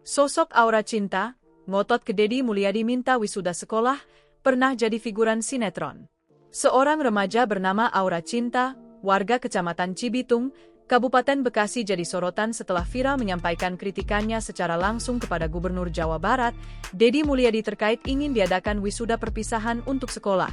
Sosok Aura Cinta, ngotot ke Deddy Mulyadi minta wisuda sekolah, pernah jadi figuran sinetron. Seorang remaja bernama Aura Cinta, warga Kecamatan Cibitung, Kabupaten Bekasi jadi sorotan setelah viral menyampaikan kritikannya secara langsung kepada Gubernur Jawa Barat, Deddy Mulyadi terkait ingin diadakan wisuda perpisahan untuk sekolah.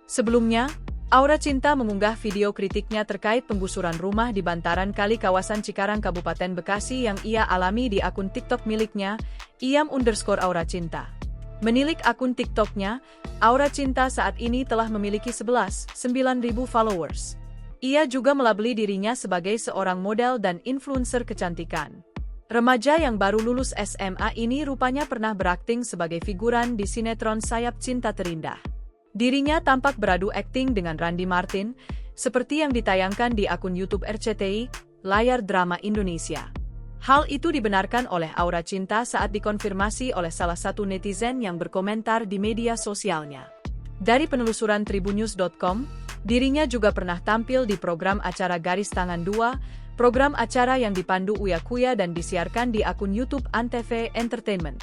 Sebelumnya, Aura Cinta mengunggah video kritiknya terkait penggusuran rumah di bantaran kali kawasan Cikarang Kabupaten Bekasi yang ia alami di akun TikTok miliknya, @Aura Cinta. Menilik akun TikToknya, Aura Cinta saat ini telah memiliki 11,9 ribu followers. Ia juga melabeli dirinya sebagai seorang model dan influencer kecantikan. Remaja yang baru lulus SMA ini rupanya pernah berakting sebagai figuran di sinetron Sayap Cinta Terindah. Dirinya tampak beradu akting dengan Randy Martin, seperti yang ditayangkan di akun YouTube RCTI, Layar Drama Indonesia. Hal itu dibenarkan oleh Aura Cinta saat dikonfirmasi oleh salah satu netizen yang berkomentar di media sosialnya. Dari penelusuran tribunnews.com, dirinya juga pernah tampil di program acara Garis Tangan 2, program acara yang dipandu Uya Kuya dan disiarkan di akun YouTube Antv Entertainment.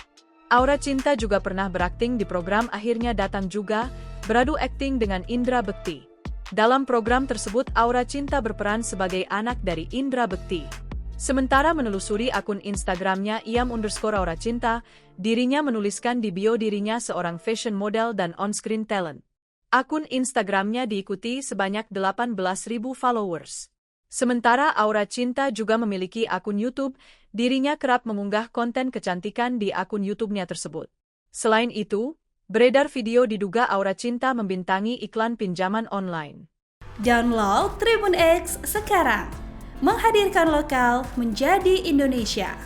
Aura Cinta juga pernah berakting di program Akhirnya Datang juga, beradu akting dengan Indra Bekti. Dalam program tersebut Aura Cinta berperan sebagai anak dari Indra Bekti. Sementara menelusuri akun Instagramnya @Aura Cinta, dirinya menuliskan di bio dirinya seorang fashion model dan on-screen talent. Akun Instagramnya diikuti sebanyak 18.000 followers. Sementara Aura Cinta juga memiliki akun YouTube, dirinya kerap mengunggah konten kecantikan di akun YouTube-nya tersebut. Selain itu, beredar video diduga Aura Cinta membintangi iklan pinjaman online. Download Tribun X sekarang, menghadirkan lokal menjadi Indonesia.